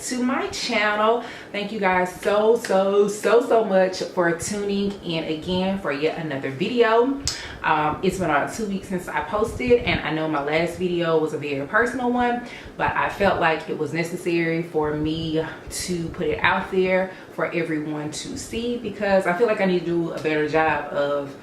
to my channel. Thank you guys so much for tuning in again for yet another video. It's been about 2 weeks since I posted, and I know my last video was a very personal one, but I felt like it was necessary for me to put it out there for everyone to see, because I feel like I need to do a better job of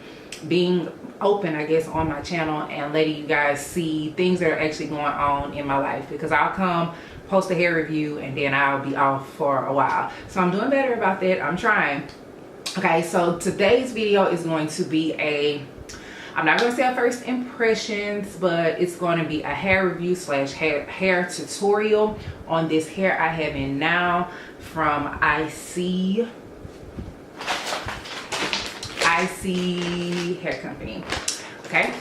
being open, I guess, on my channel and letting you guys see things that are actually going on in my life, because I'll come post a hair review and then I'll be off for a while. So I'm doing better about that. I'm trying. Okay, so today's video is going to be I'm not going to say a first impressions, but it's going to be a hair review slash hair tutorial on this hair I have in now from IC Hair Company. Okay,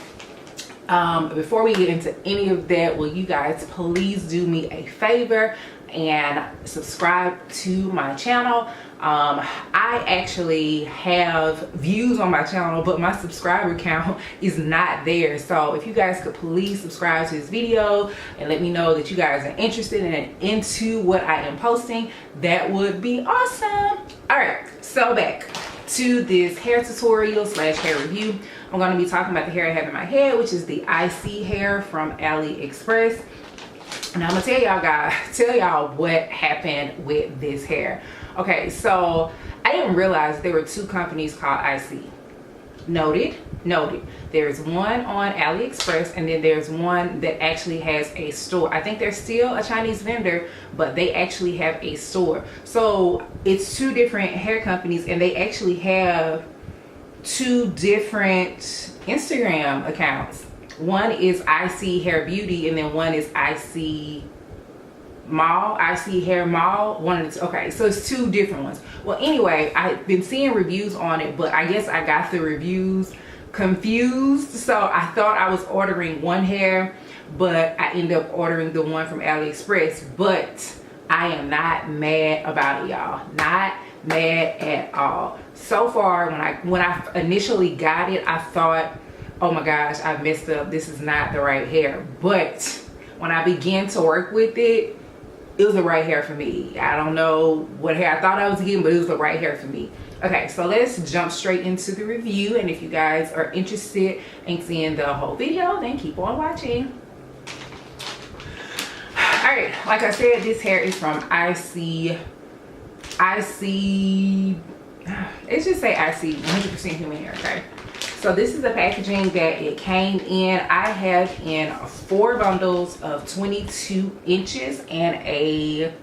before we get into any of that, will you guys please do me a favor and subscribe to my channel? I actually have views on my channel, but my subscriber count is not there. So if you guys could please subscribe to this video and let me know that you guys are interested and into what I am posting, that would be awesome. All right, so back to this hair tutorial slash hair review. I'm going to be talking about the hair I have in my head, which is the IC hair from AliExpress. And I'm gonna tell y'all what happened with this hair. Okay, so I didn't realize there were two companies called IC. Noted. There's one on AliExpress, and then there's one that actually has a store. I think they're still a Chinese vendor, but they actually have a store. So it's two different hair companies, and they actually have two different Instagram accounts. One is IC Hair Beauty, and then one is IC Hair Mall. One of the two. Okay, so it's two different ones. Well, anyway, I've been seeing reviews on it, but I guess I got the reviews confused. So I thought I was ordering one hair, but I ended up ordering the one from AliExpress. But I am not mad about it, y'all. Not mad at all. So far, when I initially got it, I thought, oh my gosh, I messed up, this is not the right hair. But when I began to work with it, it was the right hair for me. I don't know what hair I thought I was getting, but it was the right hair for me. Okay, so let's jump straight into the review, and if you guys are interested in seeing the whole video, then keep on watching. All right, like I said, this hair is from IC, let's just say IC 100% human hair. Okay, so this is the packaging that it came in. I have in 4 bundles of 22 inches and a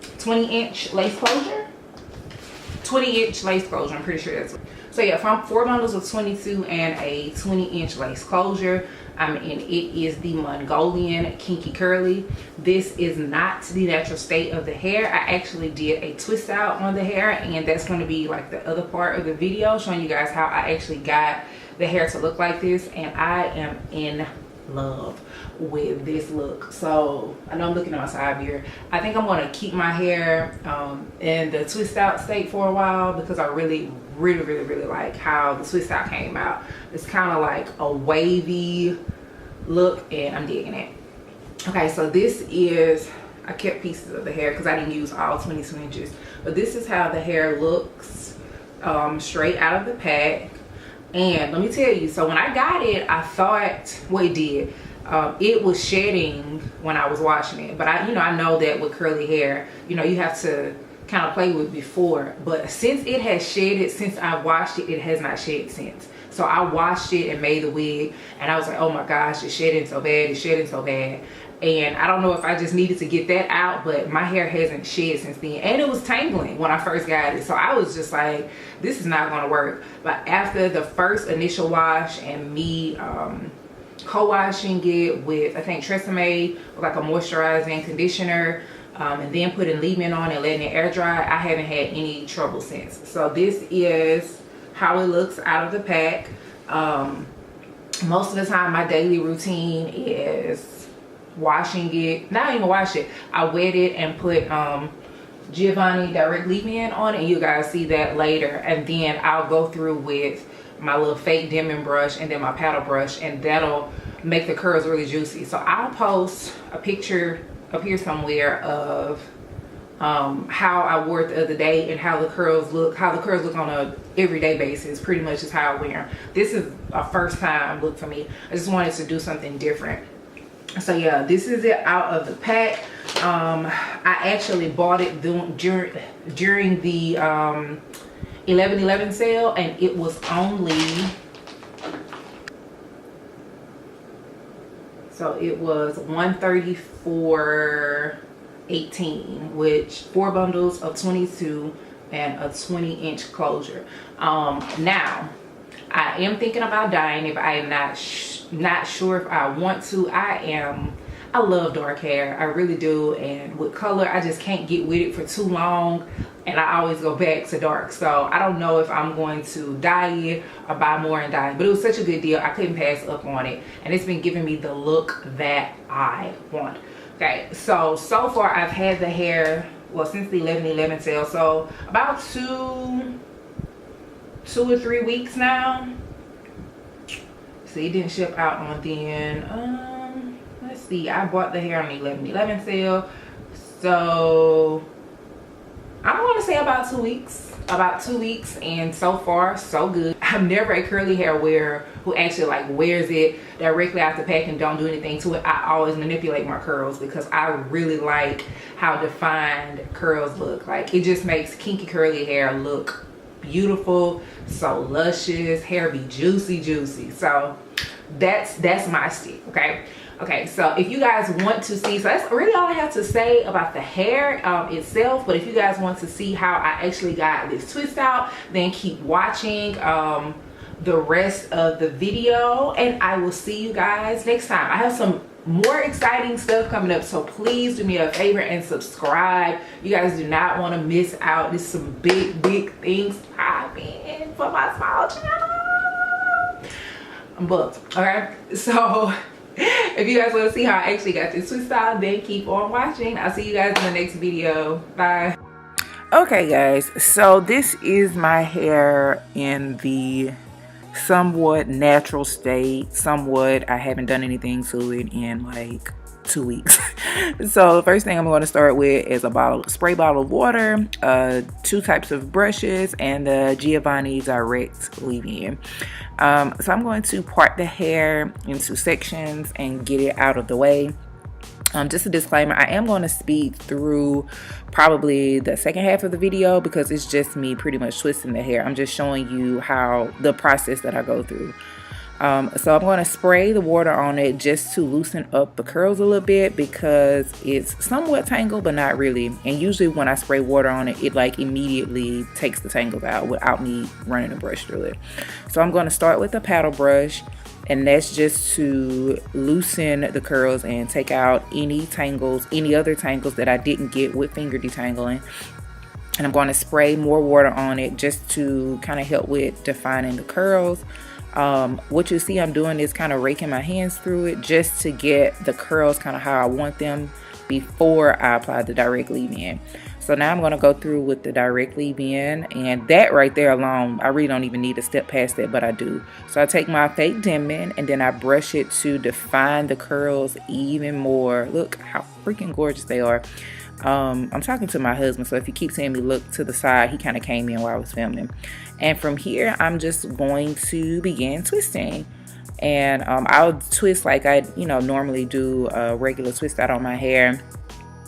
20-inch lace closure. 20-inch lace closure, I'm pretty sure that's what. So yeah, from 4 bundles of 22 and a 20-inch lace closure. And it is the Mongolian Kinky Curly. This is not the natural state of the hair. I actually did a twist out on the hair, and that's going to be like the other part of the video, showing you guys how I actually got the hair to look like this. And I am in love with this look. So I know I'm looking at my side mirror. I think I'm going to keep my hair in the twist out state for a while, because I really like how the twist out came out. It's kind of like a wavy look, and I'm digging it. Okay, so this is, I kept pieces of the hair because I didn't use all 22 inches, but this is how the hair looks straight out of the pack. And let me tell you, so when I got it, I thought, well, it did. It was shedding when I was washing it, but I know that with curly hair, you have to kind of play with before. But since it has shedded, since I washed it, it has not shed since. So I washed it and made the wig, and I was like, oh my gosh, it's shedding so bad. And I don't know if I just needed to get that out, but my hair hasn't shed since then. And it was tangling when I first got it. So I was just like, this is not going to work. But after the first initial wash and me co-washing it with, I think, Tresemme, like a moisturizing conditioner, and then putting leave-in on and letting it air dry, I haven't had any trouble since. So this is how it looks out of the pack. Most of the time, my daily routine is washing it. Not even wash it. I wet it and put Giovanni direct leave-in on it, and you guys see that later. And then I'll go through with my little fake Denman brush and then my paddle brush, and that'll make the curls really juicy. So I'll post a picture up here somewhere of how I wore it the other day and how the curls look on a everyday basis. Pretty much is how I wear them. This is a first time look for me. I just wanted to do something different. So yeah, this is it out of the pack. I actually bought it during the 11/11 sale, and it was only, so it was $134.18, which 4 bundles of 22 and a 20-inch closure. Now I am thinking about dyeing if I am not sure if I want to. I love dark hair, I really do, and with color I just can't get with it for too long, and I always go back to dark. So I don't know if I'm going to dye it or buy more and dye it, but it was such a good deal, I couldn't pass up on it, and it's been giving me the look that I want. Okay, so far I've had the hair, well, since the 11/11 sale, so about two or 3 weeks now. See, it didn't ship out on then. Let's see, I bought the hair on the 11/11 sale, so I'm gonna say about 2 weeks. And so far so good. I'm never a curly hair wearer who actually like wears it directly out the pack and don't do anything to it. I always manipulate my curls because I really like how defined curls look. Like, it just makes kinky curly hair look beautiful, so luscious, hair be juicy. So that's my stick. Okay, so if you guys want to see, so that's really all I have to say about the hair itself. But if you guys want to see how I actually got this twist out, then keep watching the rest of the video, and I will see you guys next time. I have some more exciting stuff coming up, so please do me a favor and subscribe. You guys do not want to miss out. There's some big things popping for my small channel. I'm booked. Okay, so if you guys want to see how I actually got this twist out, then keep on watching. I'll see you guys in the next video. Bye. Okay guys, so this is my hair in the somewhat natural state. I haven't done anything to it in like 2 weeks. So the first thing I'm going to start with is a spray bottle of water, 2 types of brushes, and the Giovanni Direct leave-in. So I'm going to part the hair into sections and get it out of the way. Just a disclaimer, I am going to speed through probably the second half of the video because it's just me pretty much twisting the hair. I'm just showing you how the process that I go through. So I'm going to spray the water on it just to loosen up the curls a little bit because it's somewhat tangled but not really. And usually when I spray water on it, it like immediately takes the tangles out without me running a brush through it. So I'm going to start with a paddle brush, and that's just to loosen the curls and take out any other tangles that I didn't get with finger detangling. And I'm going to spray more water on it just to kind of help with defining the curls. What you see I'm doing is kind of raking my hands through it just to get the curls kind of how I want them before I apply the direct leave-in. So now I'm going to go through with the direct leave-in, and that right there alone, I really don't even need to step past that, but I do. So I take my fake Denman and then I brush it to define the curls even more. Look how freaking gorgeous they are. I'm talking to my husband, so if you keep seeing me look to the side, he kind of came in while I was filming. And from here, I'm just going to begin twisting. And I'll twist like I normally do a regular twist out on my hair,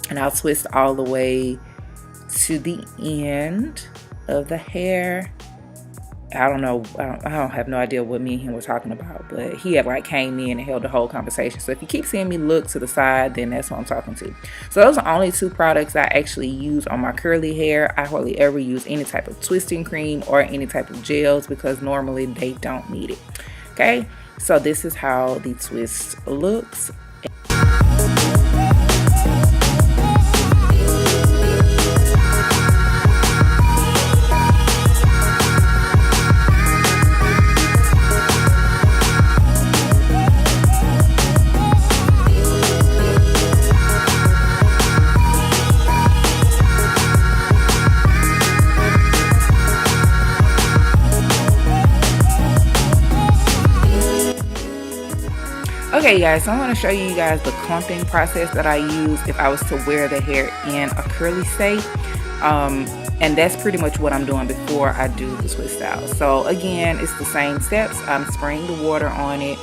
and I'll twist all the way to the end of the hair. I don't have no idea what me and him were talking about, but he had like came in and held the whole conversation. So if you keep seeing me look to the side, then that's what I'm talking to. So those are only 2 products I actually use on my curly hair. I hardly ever use any type of twisting cream or any type of gels because normally they don't need it. Okay, so this is how the twist looks. Okay guys, so I'm going to show you guys the clumping process that I use if I was to wear the hair in a curly state. And that's pretty much what I'm doing before I do the twist out. So again, it's the same steps. I'm spraying the water on it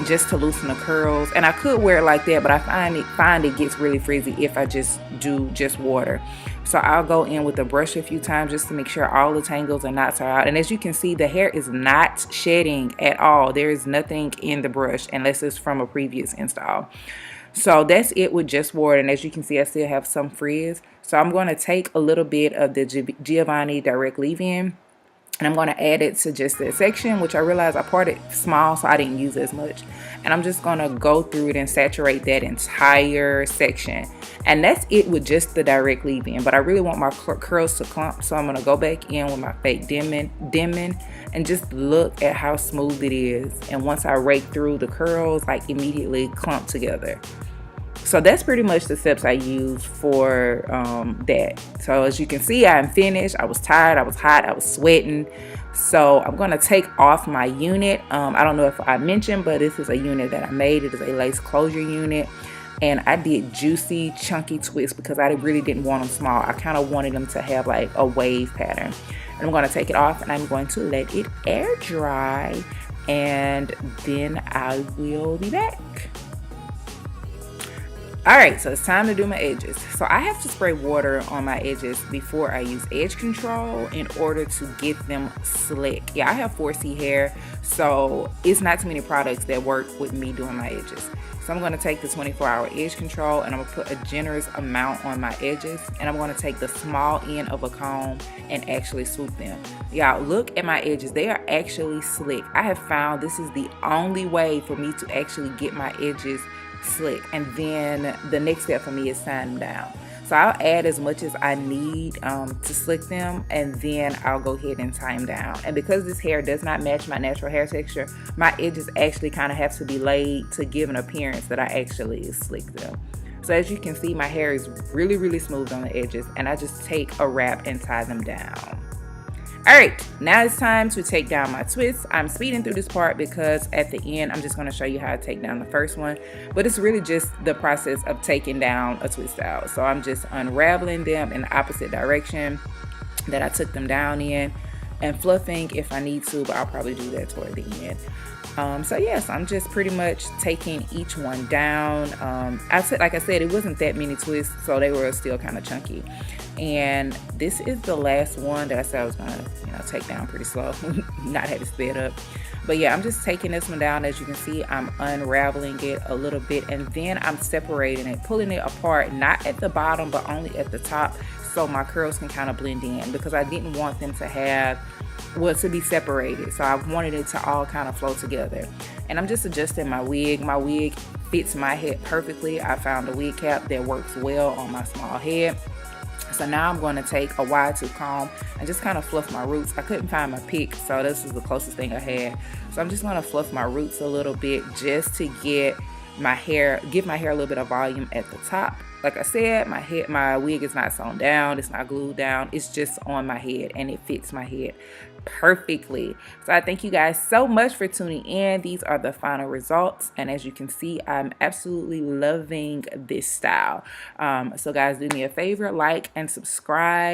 just to loosen the curls, and I could wear it like that, but I find it gets really frizzy if I just do just water. So I'll go in with a brush a few times just to make sure all the tangles and knots are out. And as you can see, the hair is not shedding at all. There is nothing in the brush unless it's from a previous install. So that's it with just water, and as you can see, I still have some frizz. So I'm going to take a little bit of the Giovanni Direct Leave-In, and I'm going to add it to just that section, which I realized I parted small, so I didn't use as much. And I'm just going to go through it and saturate that entire section. And that's it with just the Direct Leave-In. But I really want my curls to clump, so I'm going to go back in with my fake dimming, and just look at how smooth it is. And once I rake through the curls, like immediately clump together. So that's pretty much the steps I use for that. So as you can see, I'm finished. I was tired, I was hot, I was sweating. So I'm going to take off my unit. I don't know if I mentioned, but this is a unit that I made. It is a lace closure unit. And I did juicy, chunky twists because I really didn't want them small. I kind of wanted them to have like a wave pattern. And I'm going to take it off and I'm going to let it air dry. And then I will be back. Alright, so it's time to do my edges. So I have to spray water on my edges before I use edge control in order to get them slick. Yeah, I have 4C hair, so it's not too many products that work with me doing my edges. So I'm going to take the 24-hour edge control and I'm going to put a generous amount on my edges. And I'm going to take the small end of a comb and actually swoop them. Y'all, look at my edges. They are actually slick. I have found this is the only way for me to actually get my edges slick. And then the next step for me is tying them down. So I'll add as much as I need to slick them, and then I'll go ahead and tie them down. And because this hair does not match my natural hair texture, my edges actually kind of have to be laid to give an appearance that I actually slick them. So as you can see, my hair is really, really smooth on the edges, and I just take a wrap and tie them down. Alright, now it's time to take down my twists. I'm speeding through this part because at the end, I'm just going to show you how I take down the first one. But it's really just the process of taking down a twist out. So I'm just unraveling them in the opposite direction that I took them down in, and fluffing if I need to, but I'll probably do that toward the end. So yes, I'm just pretty much taking each one down. Like I said, it wasn't that many twists, so they were still kind of chunky. And this is the last one that I said I was gonna, take down pretty slow, not have it sped up. But yeah, I'm just taking this one down. As you can see, I'm unraveling it a little bit, and then I'm separating it, pulling it apart, not at the bottom, but only at the top, so my curls can kind of blend in, because I didn't want them to have, to be separated. So I wanted it to all kind of flow together. And I'm just adjusting my wig. My wig fits my head perfectly. I found a wig cap that works well on my small head. So now I'm going to take a wide tooth comb and just kind of fluff my roots. I couldn't find my pick, so this is the closest thing I had. So I'm just going to fluff my roots a little bit just to give my hair a little bit of volume at the top. Like I said, my wig is not sewn down, it's not glued down, it's just on my head, and it fits my head perfectly. So I thank you guys so much for tuning in. These are the final results, and as you can see, I'm absolutely loving this style. So guys, do me a favor, like and subscribe.